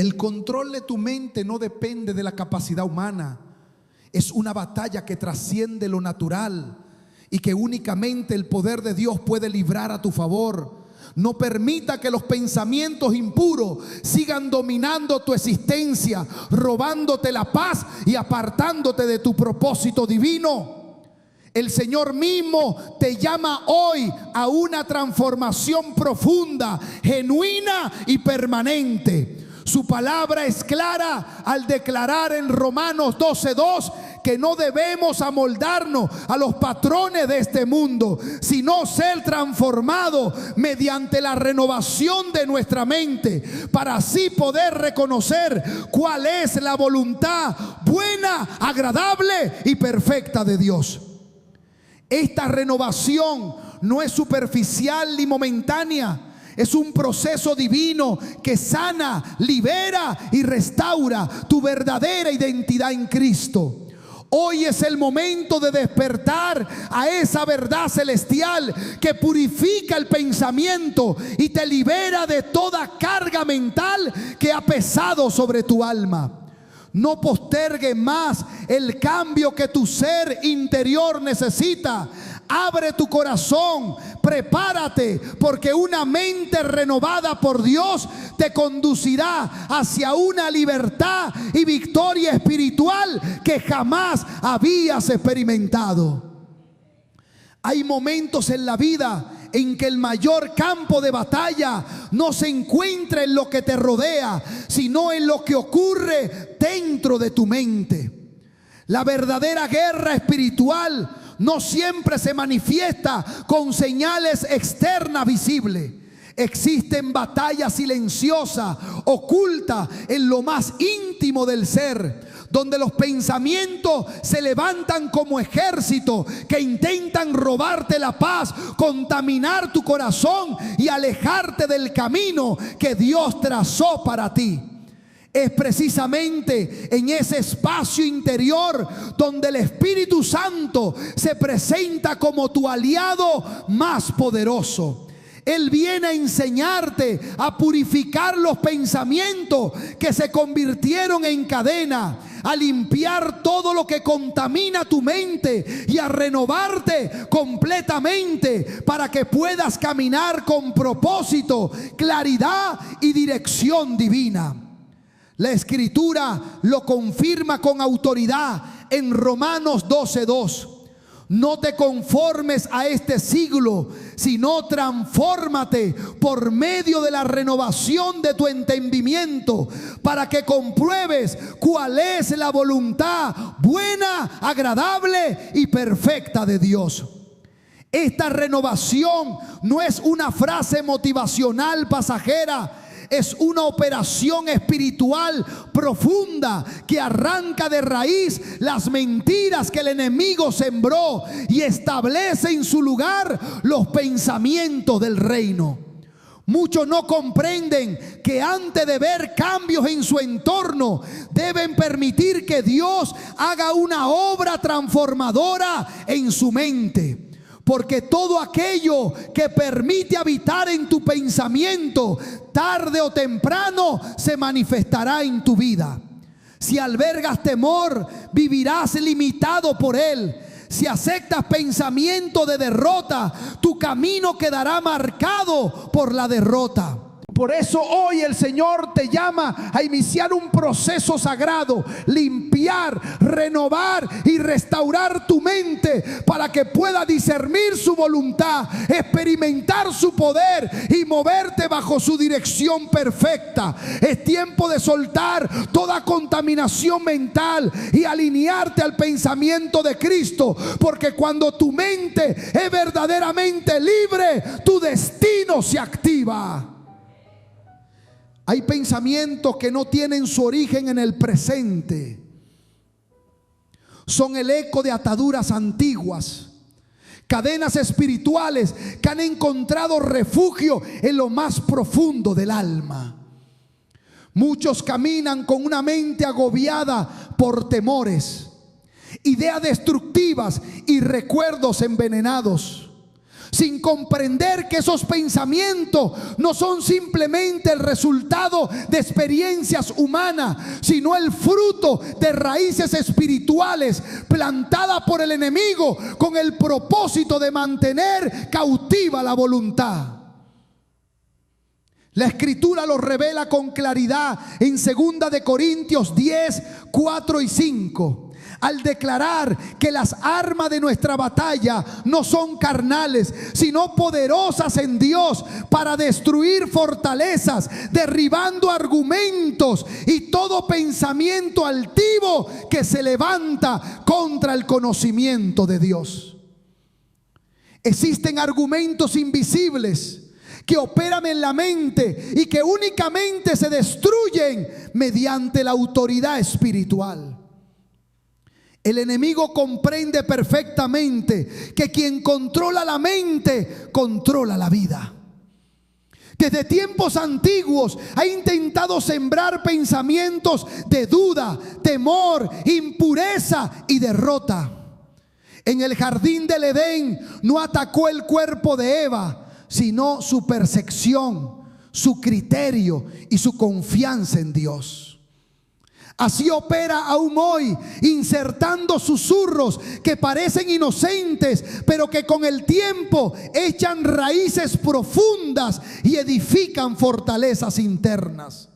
El control de tu mente no depende de la capacidad humana. Es una batalla que trasciende lo natural y que únicamente el poder de Dios puede librar a tu favor. No permita que los pensamientos impuros sigan dominando tu existencia, robándote la paz y apartándote de tu propósito divino. El Señor mismo te llama hoy a una transformación profunda, genuina y permanente. Su palabra es clara al declarar en Romanos 12:2 que no debemos amoldarnos a los patrones de este mundo, sino ser transformados mediante la renovación de nuestra mente, para así poder reconocer cuál es la voluntad buena, agradable y perfecta de Dios. Esta renovación no es superficial ni momentánea. Es un proceso divino que sana, libera y restaura tu verdadera identidad en Cristo. Hoy es el momento de despertar a esa verdad celestial que purifica el pensamiento y te libera de toda carga mental que ha pesado sobre tu alma. No postergues más el cambio que tu ser interior necesita. Abre tu corazón, prepárate, porque una mente renovada por Dios te conducirá hacia una libertad y victoria espiritual que jamás habías experimentado. Hay momentos en la vida en que el mayor campo de batalla no se encuentra en lo que te rodea, sino en lo que ocurre dentro de tu mente. La verdadera guerra espiritual no siempre se manifiesta con señales externas visibles. Existen batallas silenciosas, ocultas en lo más íntimo del ser, donde los pensamientos se levantan como ejércitos que intentan robarte la paz, contaminar tu corazón y alejarte del camino que Dios trazó para ti. Es precisamente en ese espacio interior donde el Espíritu Santo se presenta como tu aliado más poderoso. Él viene a enseñarte a purificar los pensamientos que se convirtieron en cadena, a limpiar todo lo que contamina tu mente y a renovarte completamente para que puedas caminar con propósito, claridad y dirección divina. La Escritura lo confirma con autoridad en Romanos 12:2. No te conformes a este siglo, sino transfórmate por medio de la renovación de tu entendimiento, para que compruebes cuál es la voluntad buena, agradable y perfecta de Dios. Esta renovación no es una frase motivacional pasajera. Es una operación espiritual profunda que arranca de raíz las mentiras que el enemigo sembró y establece en su lugar los pensamientos del reino. Muchos no comprenden que antes de ver cambios en su entorno, deben permitir que Dios haga una obra transformadora en su mente. Porque todo aquello que permite habitar en tu pensamiento, tarde o temprano se manifestará en tu vida. Si albergas temor, vivirás limitado por él. Si aceptas pensamiento de derrota, tu camino quedará marcado por la derrota. Por eso hoy el Señor te llama a iniciar un proceso sagrado, limpiar, renovar y restaurar tu mente para que pueda discernir su voluntad, experimentar su poder y moverte bajo su dirección perfecta. Es tiempo de soltar toda contaminación mental y alinearte al pensamiento de Cristo, porque cuando tu mente es verdaderamente libre, tu destino se activa. Hay pensamientos que no tienen su origen en el presente. Son el eco de ataduras antiguas, cadenas espirituales que han encontrado refugio en lo más profundo del alma. Muchos caminan con una mente agobiada por temores, ideas destructivas y recuerdos envenenados. sin comprender que esos pensamientos no son simplemente el resultado de experiencias humanas, sino el fruto de raíces espirituales plantadas por el enemigo con el propósito de mantener cautiva la voluntad. La Escritura lo revela con claridad en 2 de Corintios 10, 4 y 5. Al declarar que las armas de nuestra batalla no son carnales, sino poderosas en Dios para destruir fortalezas, derribando argumentos y todo pensamiento altivo que se levanta contra el conocimiento de Dios. Existen argumentos invisibles que operan en la mente y que únicamente se destruyen mediante la autoridad espiritual. El enemigo comprende perfectamente que quien controla la mente, controla la vida. Desde tiempos antiguos ha intentado sembrar pensamientos de duda, temor, impureza y derrota. En el jardín del Edén no atacó el cuerpo de Eva, sino su percepción, su criterio y su confianza en Dios. Así opera aún hoy, insertando susurros que parecen inocentes, pero que con el tiempo echan raíces profundas y edifican fortalezas internas.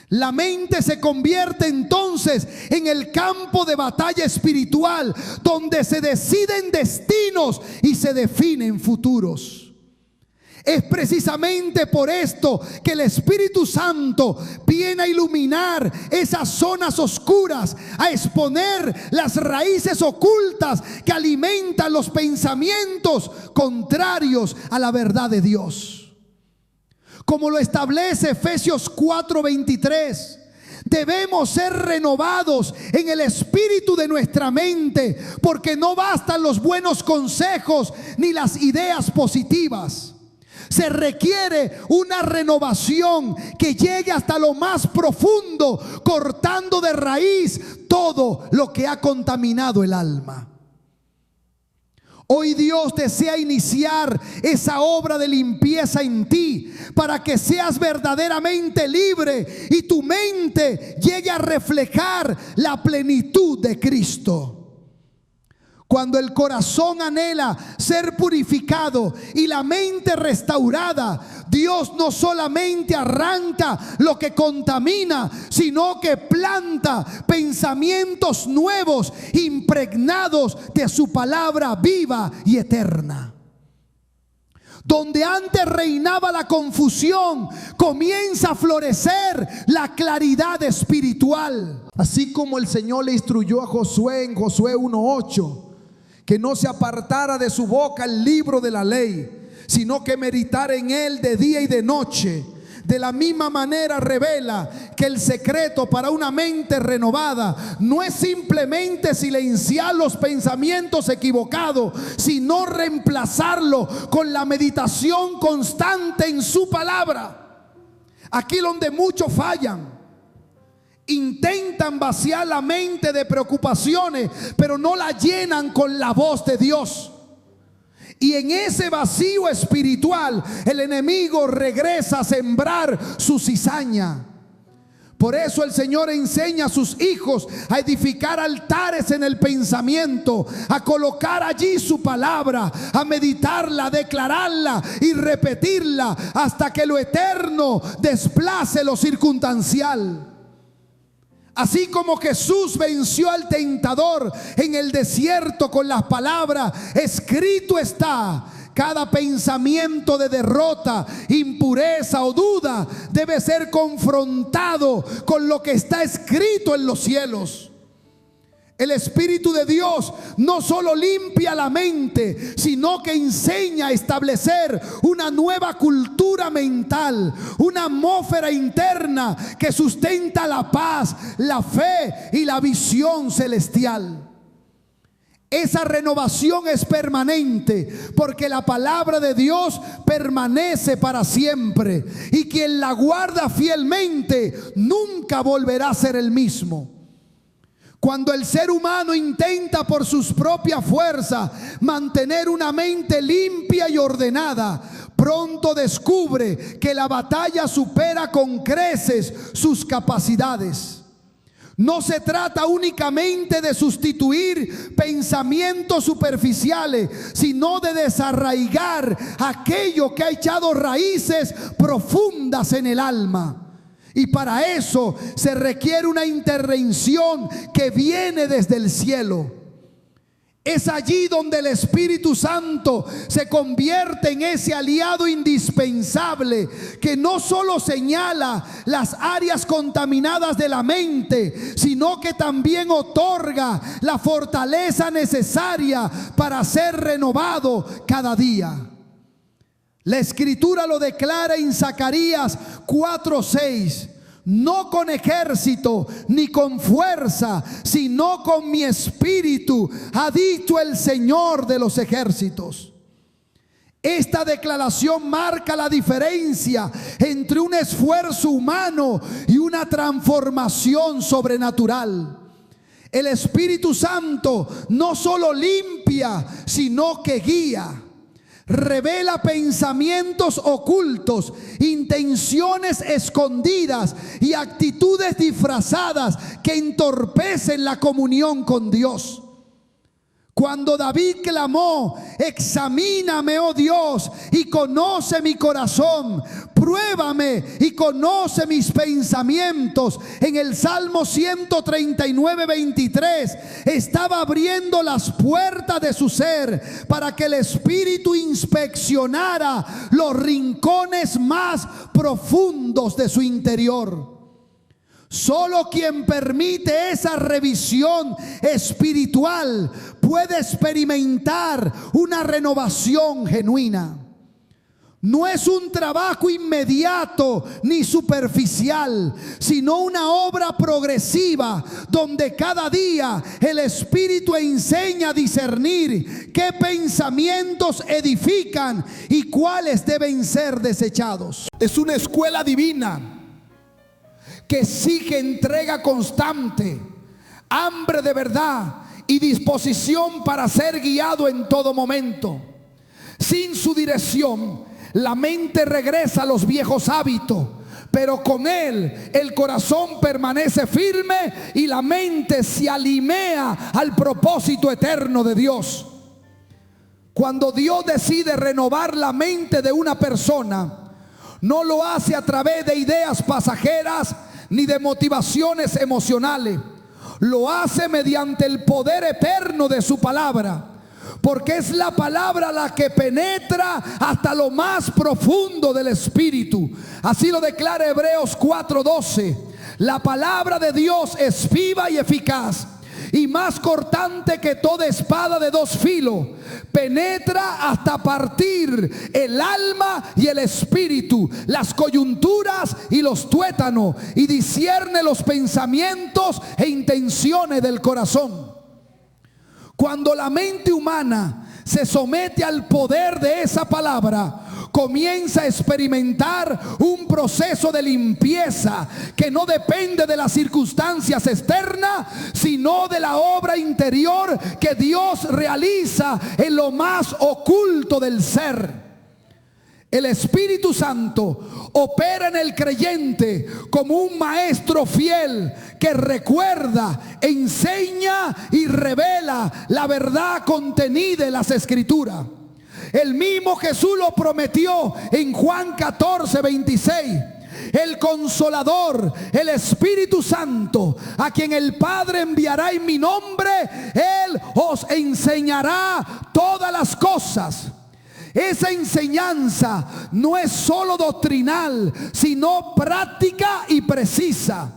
La mente se convierte entonces en el campo de batalla espiritual, donde se deciden destinos y se definen futuros. Es precisamente por esto que el Espíritu Santo viene a iluminar esas zonas oscuras, a exponer las raíces ocultas que alimentan los pensamientos contrarios a la verdad de Dios. Como lo establece Efesios 4:23, debemos ser renovados en el espíritu de nuestra mente, porque no bastan los buenos consejos ni las ideas positivas. Se requiere una renovación que llegue hasta lo más profundo, cortando de raíz todo lo que ha contaminado el alma. Hoy Dios desea iniciar esa obra de limpieza en ti para que seas verdaderamente libre y tu mente llegue a reflejar la plenitud de Cristo. Cuando el corazón anhela ser purificado y la mente restaurada, Dios no solamente arranca lo que contamina, sino que planta pensamientos nuevos, impregnados de su palabra viva y eterna. Donde antes reinaba la confusión, comienza a florecer la claridad espiritual. Así como el Señor le instruyó a Josué en Josué 1:8, que no se apartara de su boca el libro de la ley, sino que meditara en él de día y de noche. De la misma manera revela que el secreto para una mente renovada no es simplemente silenciar los pensamientos equivocados, sino reemplazarlo con la meditación constante en su palabra. Aquí donde muchos fallan. Intentan vaciar la mente de preocupaciones, pero no la llenan con la voz de Dios. Y en ese vacío espiritual, el enemigo regresa a sembrar su cizaña. Por eso el Señor enseña a sus hijos a edificar altares en el pensamiento, a colocar allí su palabra, a meditarla, a declararla y repetirla hasta que lo eterno desplace lo circunstancial. Así como Jesús venció al tentador en el desierto con las palabras: escrito está. Cada pensamiento de derrota, impureza o duda debe ser confrontado con lo que está escrito en los cielos. El Espíritu de Dios no solo limpia la mente, sino que enseña a establecer una nueva cultura mental, una atmósfera interna que sustenta la paz, la fe y la visión celestial. Esa renovación es permanente, porque la palabra de Dios permanece para siempre, y quien la guarda fielmente nunca volverá a ser el mismo. Cuando el ser humano intenta por sus propias fuerzas mantener una mente limpia y ordenada, pronto descubre que la batalla supera con creces sus capacidades. No se trata únicamente de sustituir pensamientos superficiales, sino de desarraigar aquello que ha echado raíces profundas en el alma. Y para eso se requiere una intervención que viene desde el cielo. Es allí donde el Espíritu Santo se convierte en ese aliado indispensable que no solo señala las áreas contaminadas de la mente, sino que también otorga la fortaleza necesaria para ser renovado cada día. La Escritura lo declara en Zacarías 4:6. No con ejército ni con fuerza, sino con mi espíritu, ha dicho el Señor de los ejércitos. Esta declaración marca la diferencia entre un esfuerzo humano y una transformación sobrenatural. El Espíritu Santo no solo limpia, sino que guía. Revela pensamientos ocultos, intenciones escondidas y actitudes disfrazadas que entorpecen la comunión con Dios. Cuando David clamó: examíname, oh Dios, y conoce mi corazón, pruébame y conoce mis pensamientos, en el Salmo 139:23 estaba abriendo las puertas de su ser para que el Espíritu inspeccionara los rincones más profundos de su interior. Solo quien permite esa revisión espiritual puede experimentar una renovación genuina. No es un trabajo inmediato ni superficial, sino una obra progresiva donde cada día el Espíritu enseña a discernir qué pensamientos edifican y cuáles deben ser desechados. Es una escuela divina que exige entrega constante, hambre de verdad y disposición para ser guiado en todo momento. Sin su dirección, la mente regresa a los viejos hábitos, pero con él el corazón permanece firme y la mente se alinea al propósito eterno de Dios. Cuando Dios decide renovar la mente de una persona, no lo hace a través de ideas pasajeras ni de motivaciones emocionales. Lo hace mediante el poder eterno de su palabra, porque es la palabra la que penetra hasta lo más profundo del espíritu. Así lo declara Hebreos 4:12. La palabra de Dios es viva y eficaz, y más cortante que toda espada de dos filos, penetra hasta partir el alma y el espíritu, las coyunturas y los tuétanos, y discierne los pensamientos e intenciones del corazón. Cuando la mente humana se somete al poder de esa palabra, comienza a experimentar un proceso de limpieza que no depende de las circunstancias externas, sino de la obra interior que Dios realiza en lo más oculto del ser. El Espíritu Santo opera en el creyente como un maestro fiel que recuerda, enseña y revela la verdad contenida en las Escrituras. El mismo Jesús lo prometió en Juan 14:26. El Consolador, el Espíritu Santo, a quien el Padre enviará en mi nombre, Él os enseñará todas las cosas. Esa enseñanza no es solo doctrinal, sino práctica y precisa.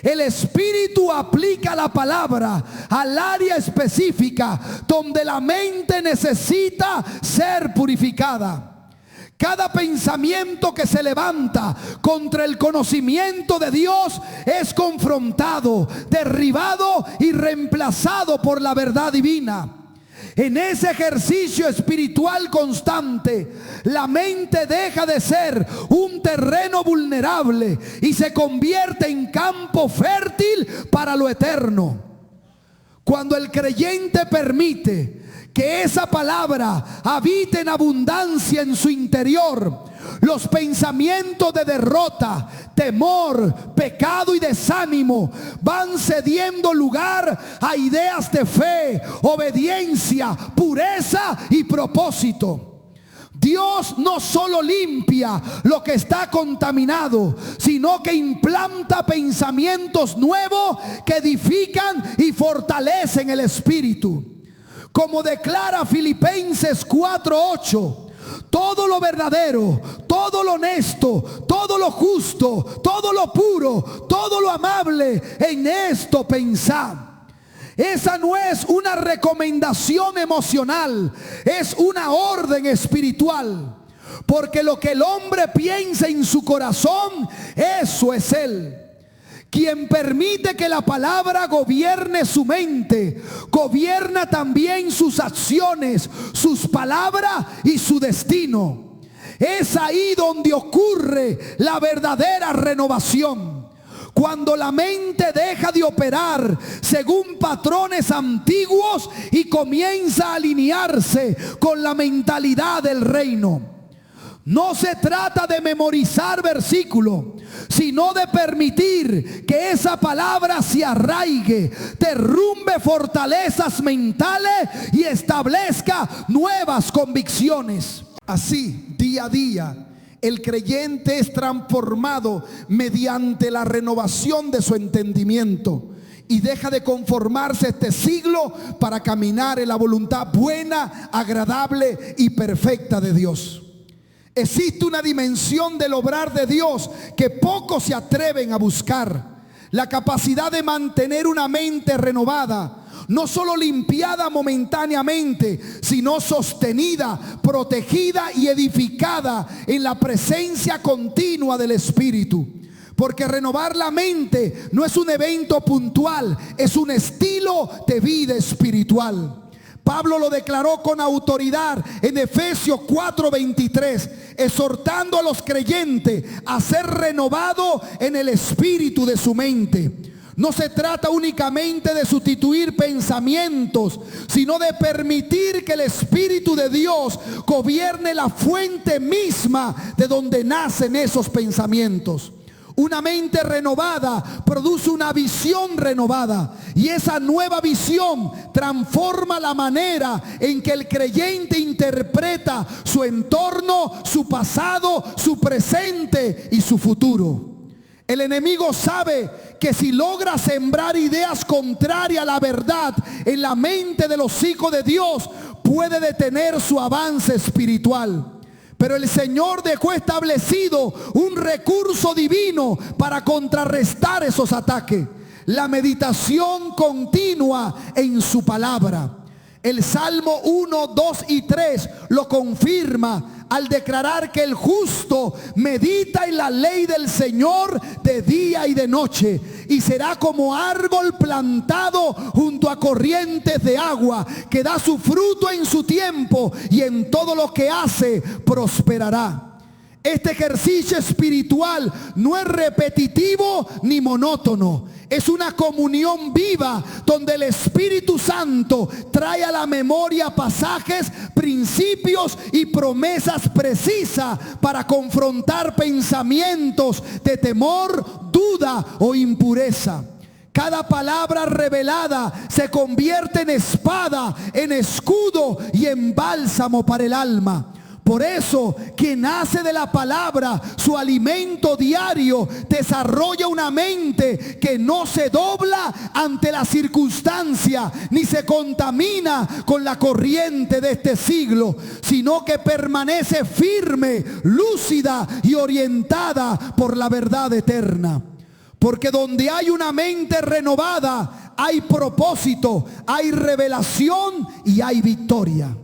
El Espíritu aplica la palabra al área específica donde la mente necesita ser purificada. Cada pensamiento que se levanta contra el conocimiento de Dios es confrontado, derribado y reemplazado por la verdad divina. En ese ejercicio espiritual constante, la mente deja de ser un terreno vulnerable y se convierte en campo fértil para lo eterno. Cuando el creyente permite que esa palabra habite en abundancia en su interior, los pensamientos de derrota, temor, pecado y desánimo van cediendo lugar a ideas de fe, obediencia, pureza y propósito. Dios no solo limpia lo que está contaminado, sino que implanta pensamientos nuevos que edifican y fortalecen el espíritu. Como declara Filipenses 4:8, todo lo verdadero, todo lo honesto, todo lo justo, todo lo puro, todo lo amable, en esto pensad. Esa no es una recomendación emocional, es una orden espiritual. Porque lo que el hombre piensa en su corazón, eso es él. Quien permite que la palabra gobierne su mente, gobierna también sus acciones, sus palabras y su destino. Es ahí donde ocurre la verdadera renovación. Cuando la mente deja de operar según patrones antiguos y comienza a alinearse con la mentalidad del reino. No se trata de memorizar versículos, sino de permitir que esa palabra se arraigue, derrumbe fortalezas mentales y establezca nuevas convicciones. Así, día a día, el creyente es transformado mediante la renovación de su entendimiento y deja de conformarse este siglo para caminar en la voluntad buena, agradable y perfecta de Dios. Existe una dimensión del obrar de Dios que pocos se atreven a buscar: la capacidad de mantener una mente renovada, no solo limpiada momentáneamente, sino sostenida, protegida y edificada en la presencia continua del Espíritu. Porque renovar la mente no es un evento puntual, es un estilo de vida espiritual. Pablo lo declaró con autoridad en Efesios 4:23, exhortando a los creyentes a ser renovados en el espíritu de su mente. No se trata únicamente de sustituir pensamientos, sino de permitir que el Espíritu de Dios gobierne la fuente misma de donde nacen esos pensamientos. Una mente renovada produce una visión renovada, y esa nueva visión transforma la manera en que el creyente interpreta su entorno, su pasado, su presente y su futuro. El enemigo sabe que si logra sembrar ideas contrarias a la verdad en la mente de los hijos de Dios, puede detener su avance espiritual. Pero el Señor dejó establecido un recurso divino para contrarrestar esos ataques: la meditación continua en su palabra. El Salmo 1, 2 y 3 lo confirma al declarar que el justo medita en la ley del Señor de día y de noche, y será como árbol plantado junto a corrientes de agua, que da su fruto en su tiempo, y en todo lo que hace prosperará. Este ejercicio espiritual no es repetitivo ni monótono. Es una comunión viva donde el Espíritu Santo trae a la memoria pasajes, principios y promesas precisas para confrontar pensamientos de temor, duda o impureza. Cada palabra revelada se convierte en espada, en escudo y en bálsamo para el alma. Por eso, quien nace de la palabra, su alimento diario, desarrolla una mente que no se dobla ante la circunstancia, ni se contamina con la corriente de este siglo, sino que permanece firme, lúcida y orientada por la verdad eterna. Porque donde hay una mente renovada, hay propósito, hay revelación y hay victoria.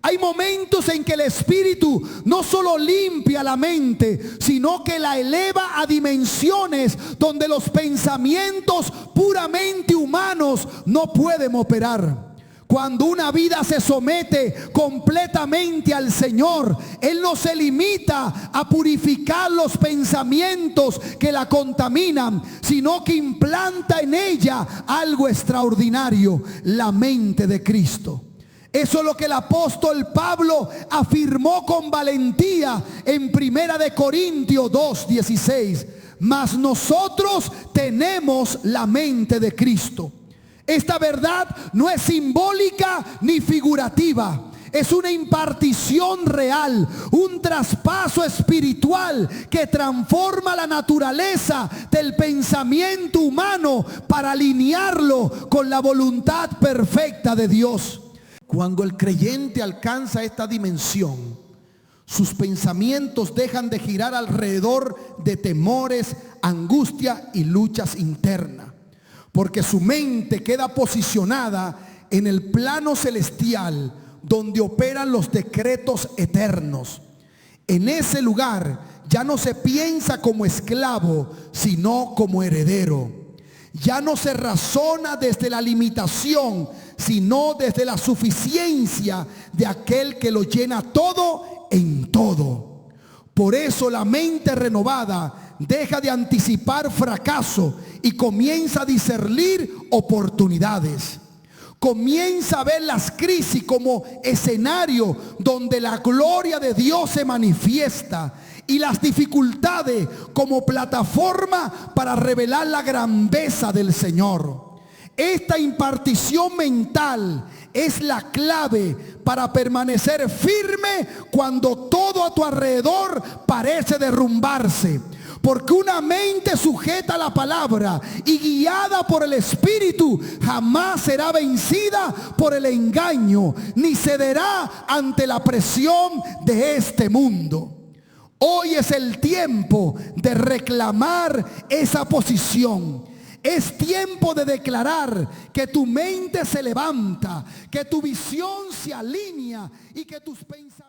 Hay momentos en que el Espíritu no solo limpia la mente, sino que la eleva a dimensiones donde los pensamientos puramente humanos no pueden operar. Cuando una vida se somete completamente al Señor, Él no se limita a purificar los pensamientos que la contaminan, sino que implanta en ella algo extraordinario, la mente de Cristo. Eso es lo que el apóstol Pablo afirmó con valentía en 1 de Corintios 2:16. Mas nosotros tenemos la mente de Cristo. Esta verdad no es simbólica ni figurativa. Es una impartición real, un traspaso espiritual que transforma la naturaleza del pensamiento humano para alinearlo con la voluntad perfecta de Dios. Cuando el creyente alcanza esta dimensión, sus pensamientos dejan de girar alrededor de temores, angustia y luchas internas, porque su mente queda posicionada en el plano celestial, donde operan los decretos eternos. En ese lugar ya no se piensa como esclavo, sino como heredero. Ya no se razona desde la limitación, sino desde la suficiencia de aquel que lo llena todo en todo. Por eso la mente renovada deja de anticipar fracaso y comienza a discernir oportunidades. Comienza a ver las crisis como escenario donde la gloria de Dios se manifiesta y las dificultades como plataforma para revelar la grandeza del Señor. Esta impartición mental es la clave para permanecer firme cuando todo a tu alrededor parece derrumbarse. Porque una mente sujeta a la palabra y guiada por el Espíritu jamás será vencida por el engaño, ni cederá ante la presión de este mundo. Hoy es el tiempo de reclamar esa posición. Es tiempo de declarar que tu mente se levanta, que tu visión se alinea y que tus pensamientos...